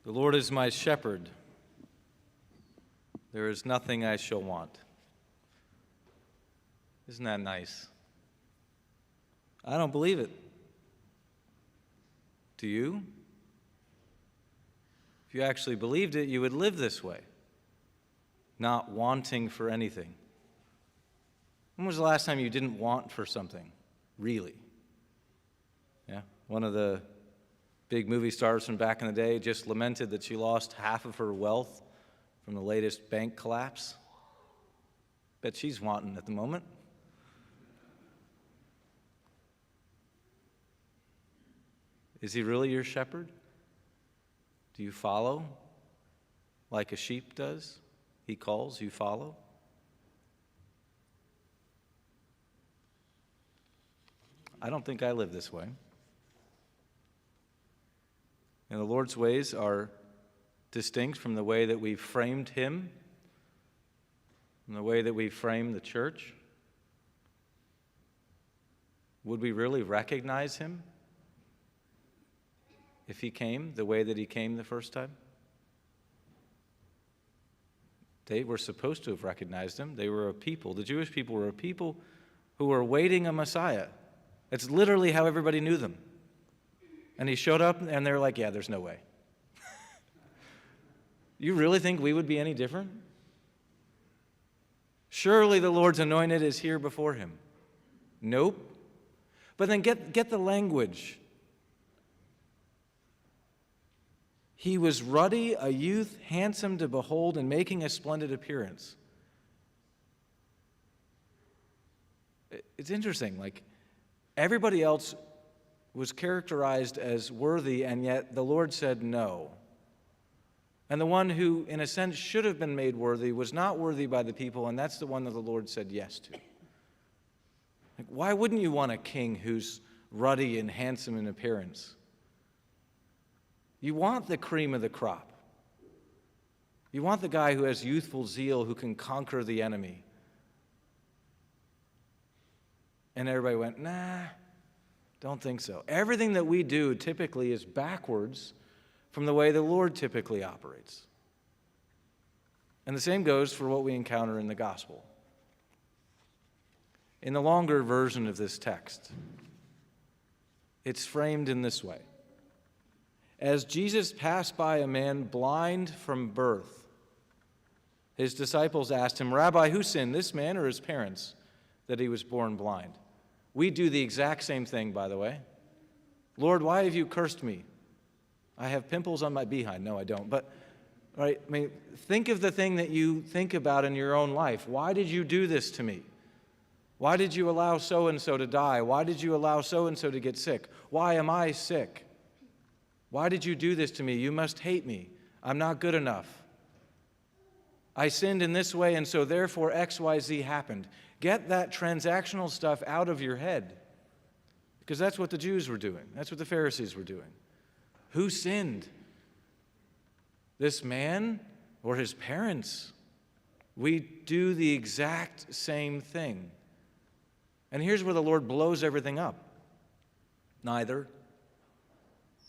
The Lord is my shepherd. There is nothing I shall want. Isn't that nice? I don't believe it. Do you? If you actually believed it, you would live this way, not wanting for anything. When was the last time you didn't want for something? Really? Yeah? One of the big movie stars from back in the day just lamented that she lost half of her wealth from the latest bank collapse. Bet she's wanting at the moment. Is he really your shepherd? Do you follow like a sheep does? He calls, you follow? I don't think I live this way. And the Lord's ways are distinct from the way that we've framed him, from the way that we've framed the church. Would we really recognize him if he came the way that he came the first time? They were supposed to have recognized him. They were a people. The Jewish people were a people who were awaiting a Messiah. It's literally how everybody knew them. And he showed up, and they're like, yeah, there's no way. You really think we would be any different? Surely the Lord's anointed is here before him. Nope. But then get the language. He was ruddy, a youth, handsome to behold, and making a splendid appearance. It's interesting, like, everybody else was characterized as worthy, and yet the Lord said no. And the one who, in a sense, should have been made worthy was not worthy by the people, and that's the one that the Lord said yes to. Like, why wouldn't you want a king who's ruddy and handsome in appearance? You want the cream of the crop. You want the guy who has youthful zeal, who can conquer the enemy. And everybody went, nah, don't think so. Everything that we do typically is backwards from the way the Lord typically operates. And the same goes for what we encounter in the gospel. In the longer version of this text, it's framed in this way. As Jesus passed by a man blind from birth, his disciples asked him, Rabbi, who sinned, this man or his parents, that he was born blind? We do the exact same thing, by the way. Lord, why have you cursed me? I have pimples on my behind. No, I don't. But, right, I mean, think of the thing that you think about in your own life. Why did you do this to me? Why did you allow so-and-so to die? Why did you allow so-and-so to get sick? Why am I sick? Why did you do this to me? You must hate me. I'm not good enough. I sinned in this way, and so therefore X, Y, Z happened. Get that transactional stuff out of your head, because that's what the Jews were doing. That's what the Pharisees were doing. Who sinned? This man or his parents? We do the exact same thing. And here's where the Lord blows everything up. Neither.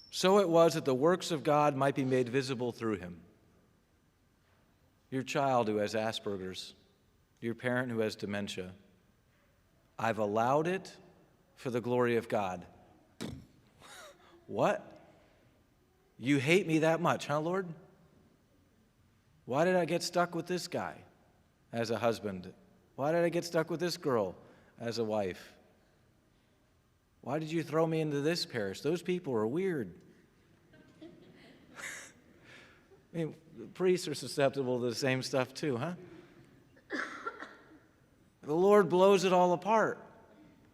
So it was that the works of God might be made visible through him. Your child who has Asperger's, your parent who has dementia, I've allowed it for the glory of God. What? You hate me that much, huh, Lord? Why did I get stuck with this guy as a husband? Why did I get stuck with this girl as a wife? Why did you throw me into this parish? Those people are weird. I mean, priests are susceptible to the same stuff too, huh? The Lord blows it all apart.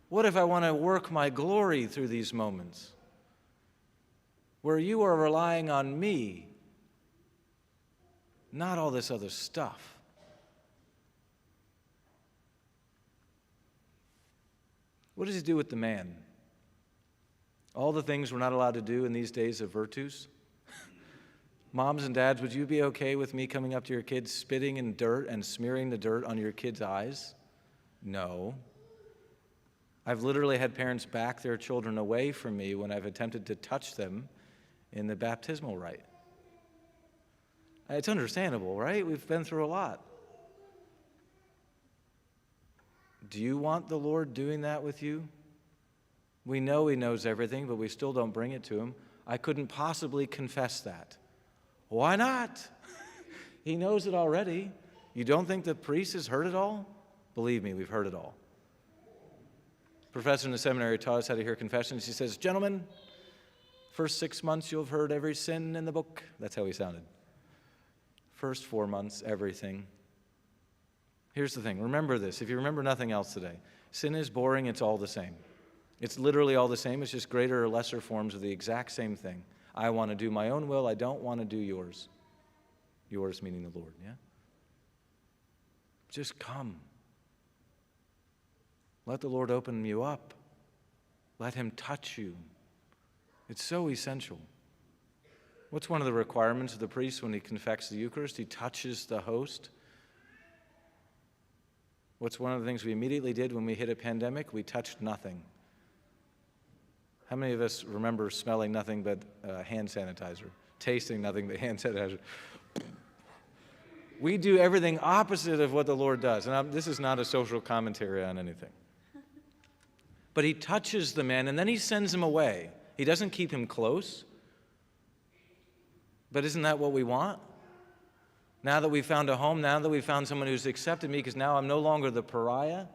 What if I want to work my glory through these moments where you are relying on me, not all this other stuff? What does he do with the man? All the things we're not allowed to do in these days of virtus? Moms and dads, would you be okay with me coming up to your kids, spitting in dirt and smearing the dirt on your kids' eyes? No. I've literally had parents back their children away from me when I've attempted to touch them in the baptismal rite. It's understandable, right? We've been through a lot. Do you want the Lord doing that with you? We know He knows everything, but we still don't bring it to Him. I couldn't possibly confess that. Why not? He knows it already. You don't think the priest has heard it all? Believe me, we've heard it all. Professor in the seminary taught us how to hear confessions. He says, gentlemen, first 6 months you'll have heard every sin in the book. That's how he sounded. First 4 months, everything. Here's the thing. Remember this. If you remember nothing else today, sin is boring. It's all the same. It's literally all the same. It's just greater or lesser forms of the exact same thing. I want to do my own will. I don't want to do yours. Yours meaning the Lord, yeah? Just come. Let the Lord open you up. Let Him touch you. It's so essential. What's one of the requirements of the priest when he confects the Eucharist? He touches the host. What's one of the things we immediately did when we hit a pandemic? We touched nothing. How many of us remember smelling nothing but hand sanitizer, tasting nothing but hand sanitizer? We do everything opposite of what the Lord does. And this is not a social commentary on anything. But He touches the man, and then He sends him away. He doesn't keep him close. But isn't that what we want? Now that we've found a home, now that we've found someone who's accepted me, because now I'm no longer the pariah.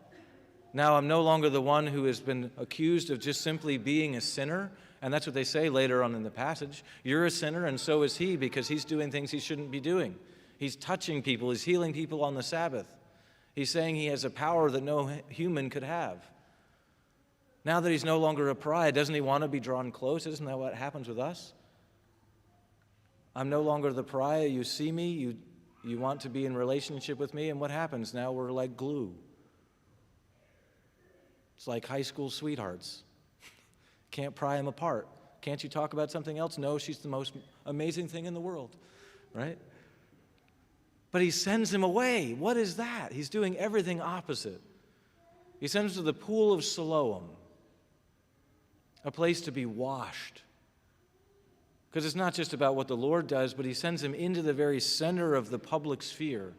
Now I'm no longer the one who has been accused of just simply being a sinner. And that's what they say later on in the passage. You're a sinner, and so is he, because he's doing things he shouldn't be doing. He's touching people. He's healing people on the Sabbath. He's saying he has a power that no human could have. Now that he's no longer a pariah, doesn't he want to be drawn close? Isn't that what happens with us? I'm no longer the pariah. You see me. You want to be in relationship with me. And what happens? Now we're like glue. It's like high school sweethearts. Can't pry them apart. Can't you talk about something else? No, she's the most amazing thing in the world, right? But he sends him away. What is that? He's doing everything opposite. He sends him to the pool of Siloam, a place to be washed. Because it's not just about what the Lord does, but he sends him into the very center of the public sphere.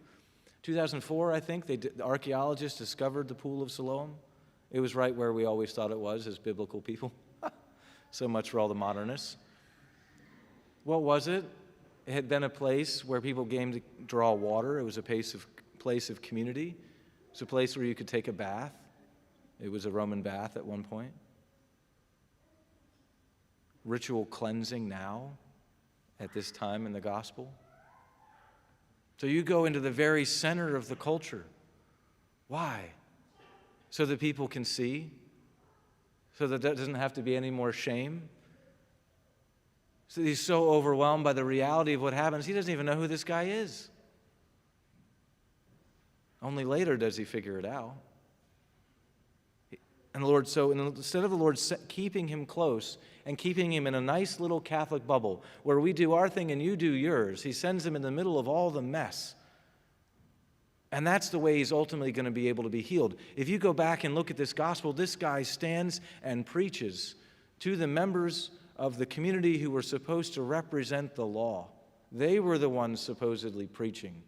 2004, I think, the archaeologists discovered the pool of Siloam. It was right where we always thought it was as biblical people. So much for all the modernists. What was it? It had been a place where people came to draw water. It was a place of community. It was a place where you could take a bath. It was a Roman bath at one point. Ritual cleansing now, at this time in the gospel. So you go into the very center of the culture. Why? So that people can see? So that there doesn't have to be any more shame? So he's so overwhelmed by the reality of what happens, he doesn't even know who this guy is. Only later does he figure it out. And the Lord, so instead of the Lord keeping him close and keeping him in a nice little Catholic bubble where we do our thing and you do yours, he sends him in the middle of all the mess. And that's the way he's ultimately going to be able to be healed. If you go back and look at this gospel, this guy stands and preaches to the members of the community who were supposed to represent the law. They were the ones supposedly preaching.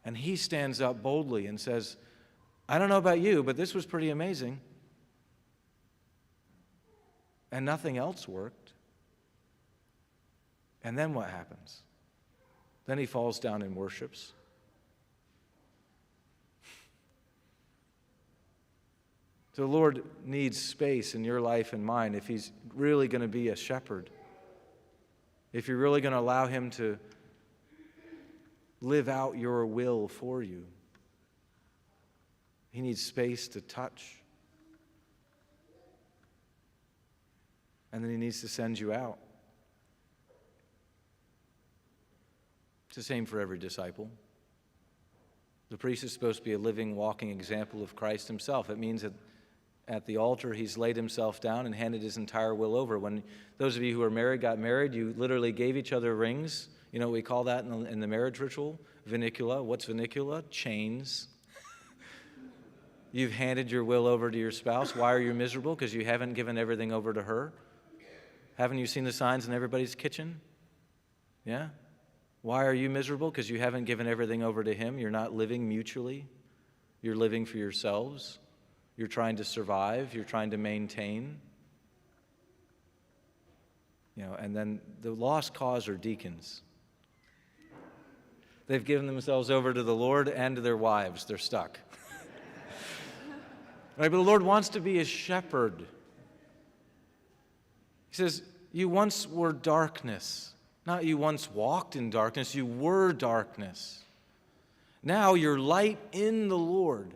And he stands up boldly and says, I don't know about you, but this was pretty amazing. And nothing else worked. And then what happens? Then he falls down and worships. So the Lord needs space in your life and mine if he's really going to be a shepherd. If you're really going to allow him to live out your will for you. He needs space to touch. And then he needs to send you out. It's the same for every disciple. The priest is supposed to be a living, walking example of Christ himself. It means that at the altar, he's laid himself down and handed his entire will over. When those of you who are married got married, you literally gave each other rings. You know what we call that in the marriage ritual? Vinicula. What's vinicula? Chains. You've handed your will over to your spouse. Why are you miserable? Because you haven't given everything over to her. Haven't you seen the signs in everybody's kitchen? Yeah? Why are you miserable? Because you haven't given everything over to him. You're not living mutually. You're living for yourselves. You're trying to survive. You're trying to maintain. And then the lost cause are deacons. They've given themselves over to the Lord and to their wives. They're stuck. Right? But the Lord wants to be a shepherd. He says, you once were darkness. Not you once walked in darkness, you were darkness. Now you're light in the Lord.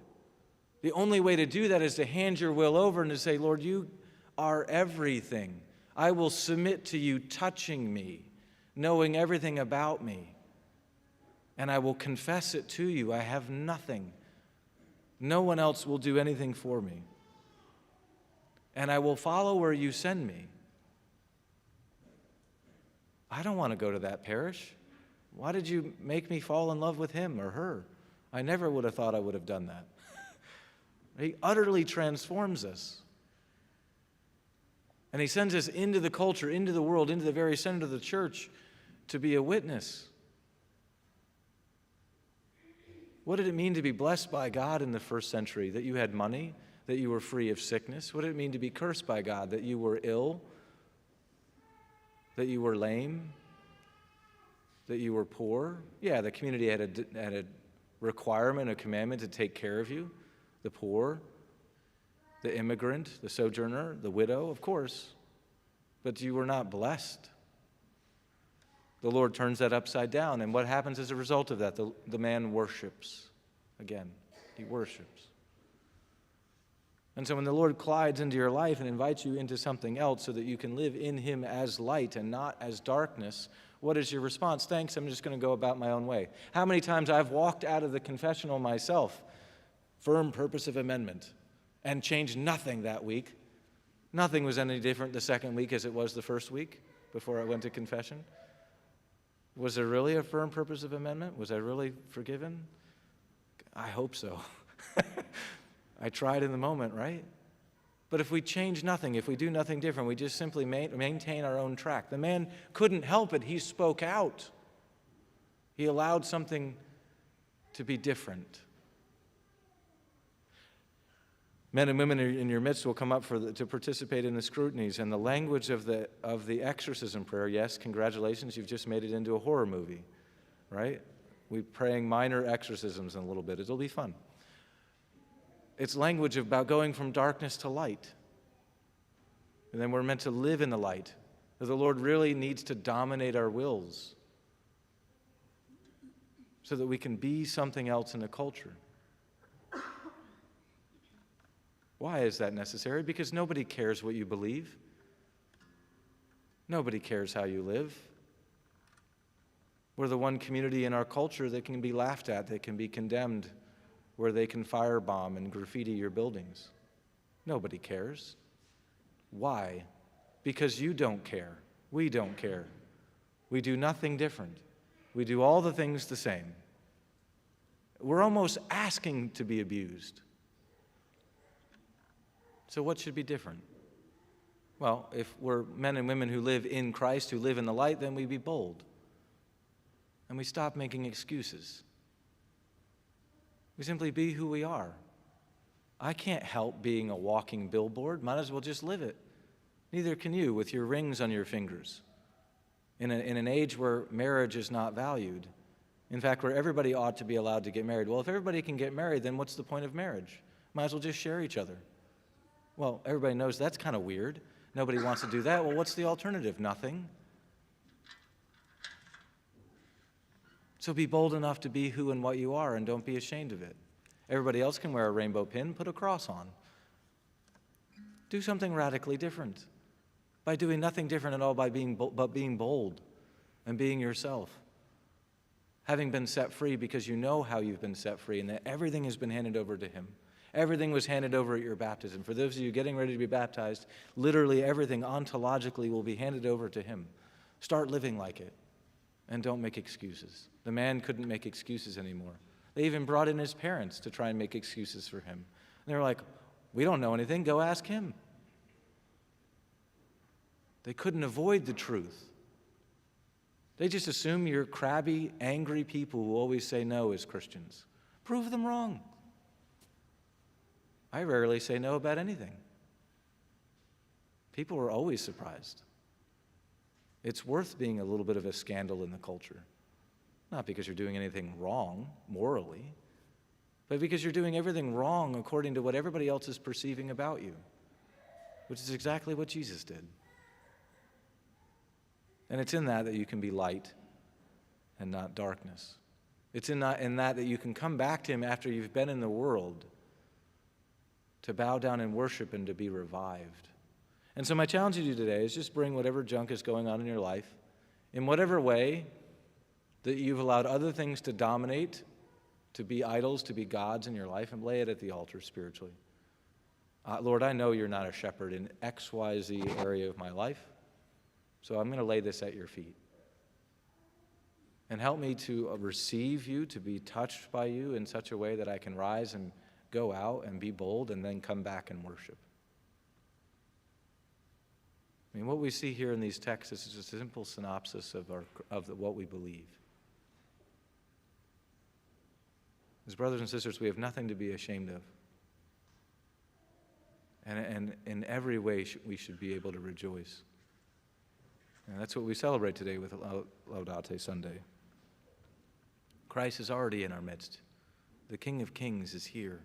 The only way to do that is to hand your will over and to say, Lord, you are everything. I will submit to you touching me, knowing everything about me. And I will confess it to you. I have nothing. No one else will do anything for me. And I will follow where you send me. I don't want to go to that parish. Why did you make me fall in love with him or her? I never would have thought I would have done that. He utterly transforms us. And he sends us into the culture, into the world, into the very center of the church to be a witness. What did it mean to be blessed by God in the first century? That you had money, that you were free of sickness? What did it mean to be cursed by God? That you were ill, that you were lame, that you were poor? Yeah, the community had a requirement, a commandment to take care of you, the poor, the immigrant, the sojourner, the widow, of course. But you were not blessed. The Lord turns that upside down, and what happens as a result of that? The man worships. Again, he worships. And so when the Lord collides into your life and invites you into something else so that you can live in him as light and not as darkness, what is your response? Thanks, I'm just going to go about my own way. How many times I've walked out of the confessional myself, firm purpose of amendment, and changed nothing that week. Nothing was any different the second week as it was the first week before I went to confession. Was there really a firm purpose of amendment? Was I really forgiven? I hope so. I tried in the moment, right? But if we change nothing, if we do nothing different, we just simply maintain our own track. The man couldn't help it. He spoke out. He allowed something to be different. Men and women in your midst will come up to participate in the scrutinies, and the language of the exorcism prayer, yes, congratulations, you've just made it into a horror movie, right? We're praying minor exorcisms in a little bit. It'll be fun. It's language about going from darkness to light. And then we're meant to live in the light. The Lord really needs to dominate our wills so that we can be something else in the culture. Why is that necessary? Because nobody cares what you believe. Nobody cares how you live. We're the one community in our culture that can be laughed at, that can be condemned, where they can firebomb and graffiti your buildings. Nobody cares. Why? Because you don't care. We don't care. We do nothing different. We do all the things the same. We're almost asking to be abused. So what should be different? Well, if we're men and women who live in Christ, who live in the light, then we be bold. And we stop making excuses. We simply be who we are. I can't help being a walking billboard. Might as well just live it. Neither can you with your rings on your fingers. In an age where marriage is not valued. In fact, where everybody ought to be allowed to get married. Well, if everybody can get married, then what's the point of marriage? Might as well just share each other. Well, everybody knows that's kind of weird. Nobody wants to do that. Well, what's the alternative? Nothing. So be bold enough to be who and what you are, and don't be ashamed of it. Everybody else can wear a rainbow pin. Put a cross on. Do something radically different. By doing nothing different at all, but being bold and being yourself. Having been set free because you know how you've been set free and that everything has been handed over to him. Everything was handed over at your baptism. For those of you getting ready to be baptized, literally everything ontologically will be handed over to him. Start living like it, and don't make excuses. The man couldn't make excuses anymore. They even brought in his parents to try and make excuses for him. And they were like, we don't know anything, go ask him. They couldn't avoid the truth. They just assume you're crabby, angry people who always say no as Christians. Prove them wrong. I rarely say no about anything. People are always surprised. It's worth being a little bit of a scandal in the culture. Not because you're doing anything wrong morally, but because you're doing everything wrong according to what everybody else is perceiving about you, which is exactly what Jesus did. And it's in that you can be light and not darkness. It's in that you can come back to him after you've been in the world to bow down and worship and to be revived. And so my challenge to you today is just bring whatever junk is going on in your life, in whatever way that you've allowed other things to dominate, to be idols, to be gods in your life, and lay it at the altar spiritually. Lord, I know you're not a shepherd in XYZ area of my life, so I'm going to lay this at your feet. And help me to receive you, to be touched by you in such a way that I can rise and go out and be bold and then come back and worship. I mean, what we see here in these texts is just a simple synopsis of what we believe. As brothers and sisters, we have nothing to be ashamed of. And in every way, we should be able to rejoice. And that's what we celebrate today with Laudate Sunday. Christ is already in our midst. The King of Kings is here.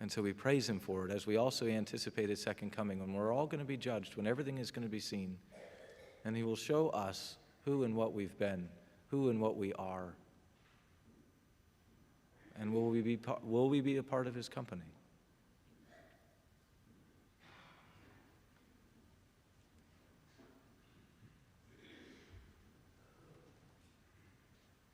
And so we praise him for it as we also anticipate his second coming, when we're all going to be judged, when everything is going to be seen. And he will show us who and what we've been, who and what we are. And will we be a part of his company?